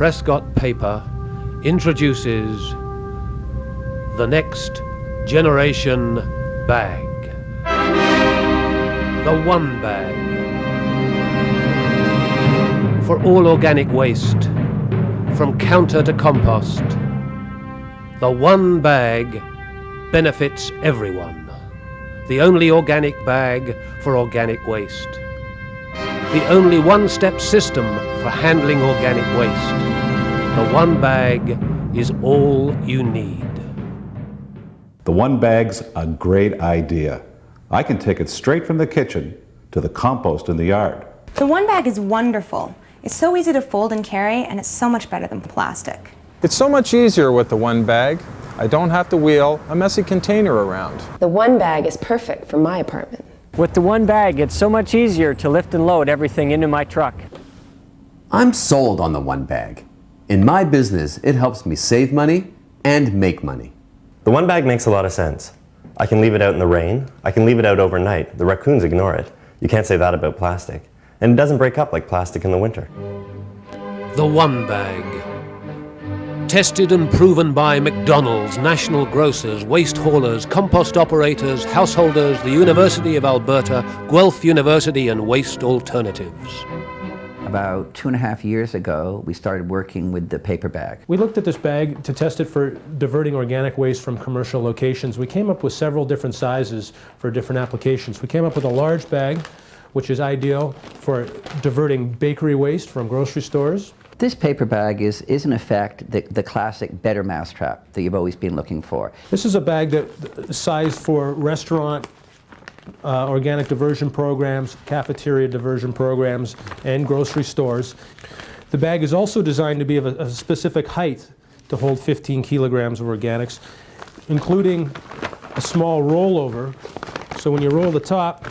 Prescott Paper introduces the next generation bag. The One Bag. For all organic waste, from counter to compost, the One Bag benefits everyone. The only organic bag for organic waste. The only one-step system for handling organic waste. The One Bag is all you need. The One Bag's a great idea. I can take it straight from the kitchen to the compost in the yard. The One Bag is wonderful. It's so easy to fold and carry, and it's so much better than plastic. It's so much easier with the One Bag. I don't have to wheel a messy container around. The One Bag is perfect for my apartment. With the One Bag, it's so much easier to lift and load everything into my truck. I'm sold on the One Bag. In my business, it helps me save money and make money. The One Bag makes a lot of sense. I can leave it out in the rain. I can leave it out overnight. The raccoons ignore it. You can't say that about plastic. And it doesn't break up like plastic in the winter. The One Bag. Tested and proven by McDonald's, national grocers, waste haulers, compost operators, householders, the University of Alberta, Guelph University, and Waste Alternatives. About 2.5 years ago, we started working with the paper bag. We looked at this bag to test it for diverting organic waste from commercial locations. We came up with several different sizes for different applications. We came up with a large bag, which is ideal for diverting bakery waste from grocery stores. This paper bag is in effect the classic better mousetrap that you've always been looking for. This is a bag that sized for restaurant organic diversion programs, cafeteria diversion programs, and grocery stores. The bag is also designed to be of a specific height to hold 15 kilograms of organics, including a small rollover. So when you roll the top,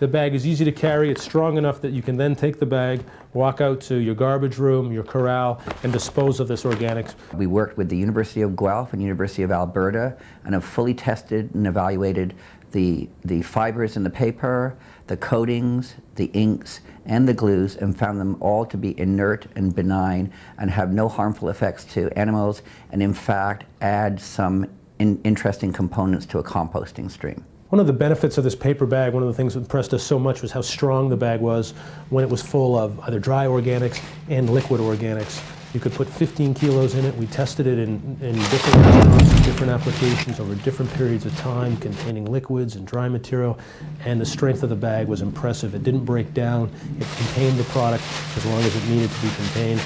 the bag is easy to carry. It's strong enough that you can then take the bag, walk out to your garbage room, your corral, and dispose of this organics. We worked with the University of Guelph and University of Alberta and have fully tested and evaluated the fibers in the paper, the coatings, the inks, and the glues, and found them all to be inert and benign and have no harmful effects to animals, and in fact add some interesting components to a composting stream. One of the benefits of this paper bag, one of the things that impressed us so much was how strong the bag was when it was full of either dry organics and liquid organics. You could put 15 kilos in it. We tested it in different restaurants, different applications over different periods of time, containing liquids and dry material, and the strength of the bag was impressive. It didn't break down. It contained the product as long as it needed to be contained.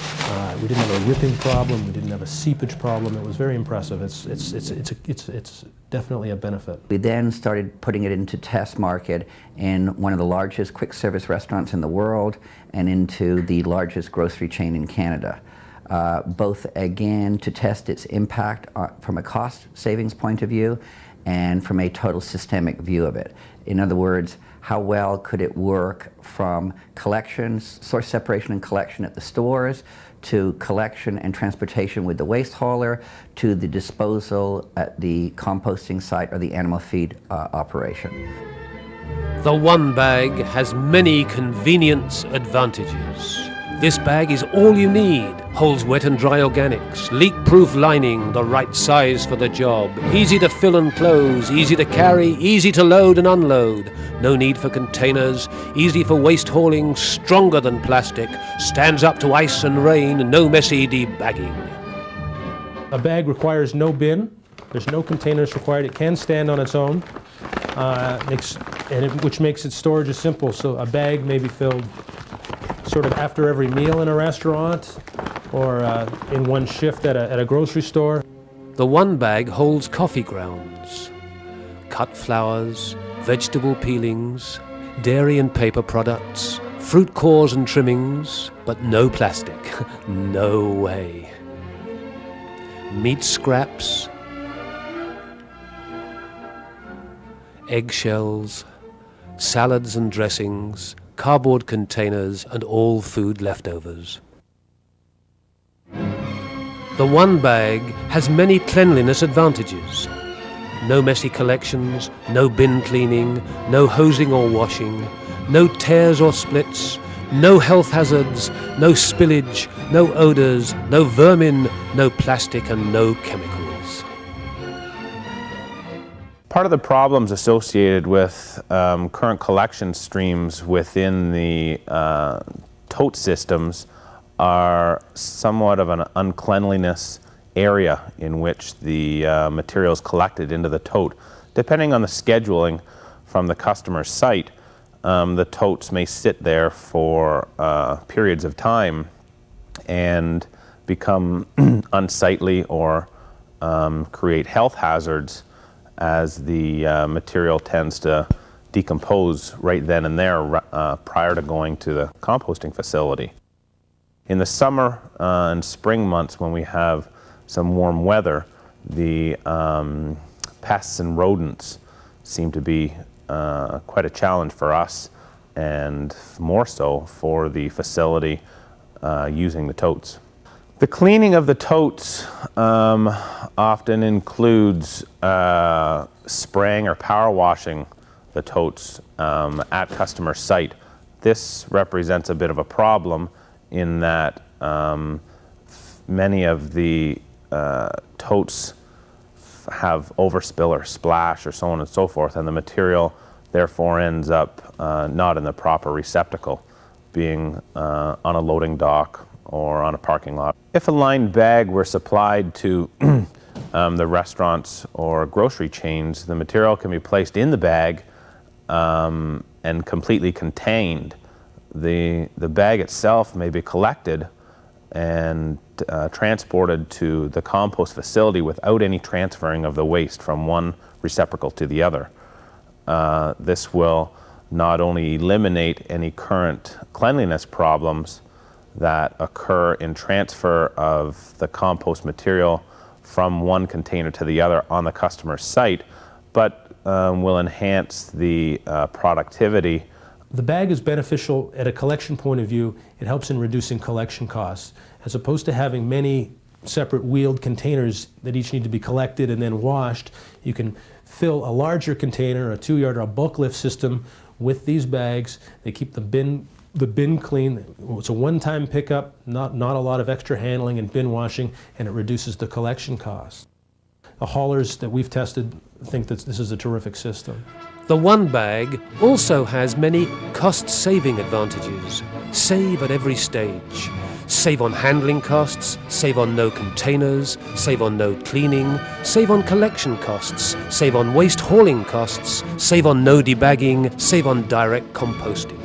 We didn't have a ripping problem. We didn't have a seepage problem. It was very impressive. It's definitely a benefit. We then started putting it into test market in one of the largest quick service restaurants in the world and into the largest grocery chain in Canada. Both again to test its impact from a cost savings point of view and from a total systemic view of it. In other words, how well could it work from collection, source separation and collection at the stores, to collection and transportation with the waste hauler, to the disposal at the composting site or the animal feed operation. The One Bag has many convenience advantages. This bag is all you need. Holds wet and dry organics, leak-proof lining, the right size for the job. Easy to fill and close, easy to carry, easy to load and unload. No need for containers, easy for waste hauling, stronger than plastic, stands up to ice and rain, no messy debagging. A bag requires no bin. There's no containers required. It can stand on its own, which makes its storage simple. So a bag may be filled sort of after every meal in a restaurant or in one shift at a grocery store. The One Bag holds coffee grounds, cut flowers, vegetable peelings, dairy and paper products, fruit cores and trimmings, but no plastic. No way. Meat scraps, eggshells, salads and dressings, cardboard containers, and all food leftovers. The One Bag has many cleanliness advantages. No messy collections, no bin cleaning, no hosing or washing, no tears or splits, No health hazards, no spillage, no odors, no vermin, no plastic and no chemicals. Part of the problems associated with current collection streams within the tote systems are somewhat of an uncleanliness area in which the material is collected into the tote. Depending on the scheduling from the customer's site, the totes may sit there for periods of time and become unsightly or create health hazards as the material tends to decompose right then and there prior to going to the composting facility. In the summer and spring months, when we have some warm weather, the pests and rodents seem to be quite a challenge for us, and more so for the facility using the totes. The cleaning of the totes often includes spraying or power washing the totes at customer site. This represents a bit of a problem in that many of the totes have overspill or splash or so on and so forth, and the material therefore ends up not in the proper receptacle, being on a loading dock or on a parking lot. If a lined bag were supplied to the restaurants or grocery chains, the material can be placed in the bag and completely contained. The bag itself may be collected and transported to the compost facility without any transferring of the waste from one receptacle to the other. This will not only eliminate any current cleanliness problems that occur in transfer of the compost material from one container to the other on the customer's site, but will enhance the productivity. The bag is beneficial at a collection point of view. It helps in reducing collection costs. As opposed to having many separate wheeled containers that each need to be collected and then washed, you can fill a larger container, a 2-yard or a bulk lift system with these bags. They keep the bin clean. It's a one-time pickup, not a lot of extra handling and bin washing, and it reduces the collection costs. The haulers that we've tested think that this is a terrific system. The one bag also has many cost-saving advantages. Save at every stage. Save on handling costs, save on no containers, save on no cleaning, save on collection costs, save on waste hauling costs, save on no debagging, save on direct composting.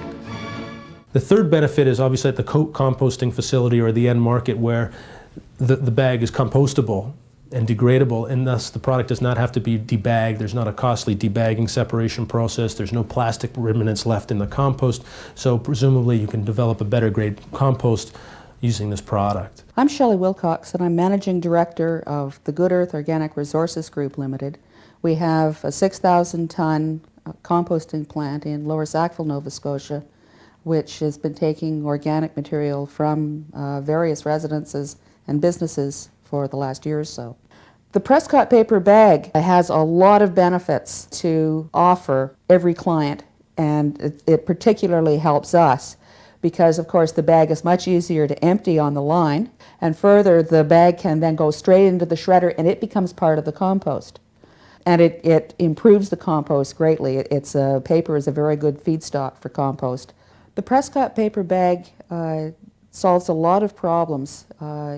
The third benefit is obviously at the composting facility or the end market, where the bag is compostable and degradable, and thus the product does not have to be debagged. There's not a costly debagging separation process. There's no plastic remnants left in the compost, so presumably you can develop a better grade compost using this product. I'm Shelley Wilcox, and I'm Managing Director of the Good Earth Organic Resources Group Limited. We have a 6,000-ton composting plant in Lower Sackville, Nova Scotia, which has been taking organic material from various residences and businesses for the last year or so. The Prescott paper bag has a lot of benefits to offer every client, and it particularly helps us because, of course, the bag is much easier to empty on the line, and further, the bag can then go straight into the shredder and it becomes part of the compost. And it improves the compost greatly. Paper is a very good feedstock for compost. The Prescott paper bag solves a lot of problems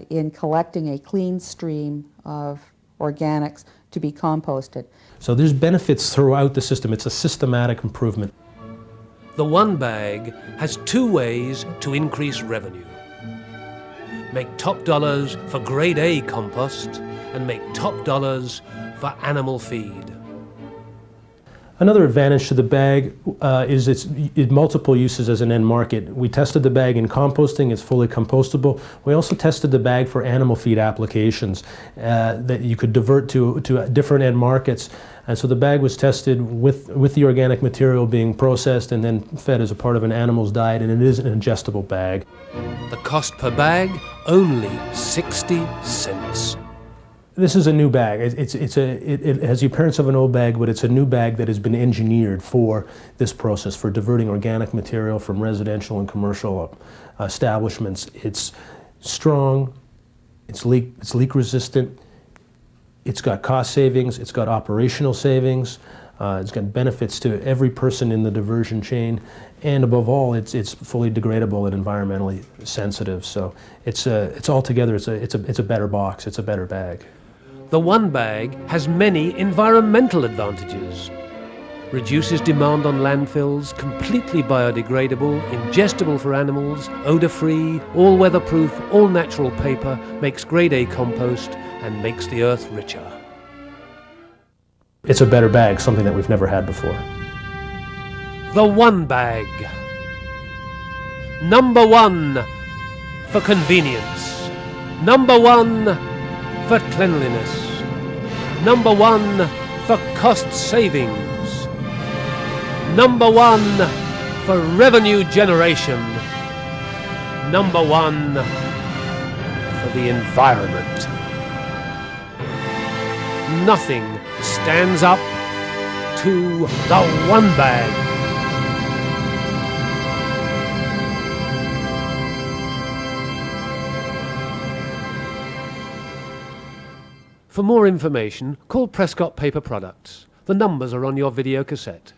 in collecting a clean stream of organics to be composted. So there's benefits throughout the system. It's a systematic improvement. The one bag has 2 ways to increase revenue. Make top dollars for grade A compost and make top dollars for animal feed. Another advantage to the bag is its multiple uses as an end market. We tested the bag in composting. It's fully compostable. We also tested the bag for animal feed applications that you could divert to different end markets. And so the bag was tested with the organic material being processed and then fed as a part of an animal's diet, and it is an ingestible bag. The cost per bag, only 60 cents. This is a new bag. It has the appearance of an old bag, but it's a new bag that has been engineered for this process, for diverting organic material from residential and commercial establishments. It's strong, it's leak resistant, it's got cost savings, it's got operational savings, it's got benefits to every person in the diversion chain, and above all, it's fully degradable and environmentally sensitive. So it's altogether it's a better box, it's a better bag. The one bag has many environmental advantages. Reduces demand on landfills, completely biodegradable, ingestible for animals, odor-free, all-weatherproof, all-natural paper, makes grade A compost, and makes the earth richer. It's a better bag, something that we've never had before. The one bag. Number one for convenience. Number one for cleanliness. Number one for cost savings. Number one for revenue generation. Number one for the environment. Nothing stands up to the one bag. For more information, call Prescott Paper Products. The numbers are on your video cassette.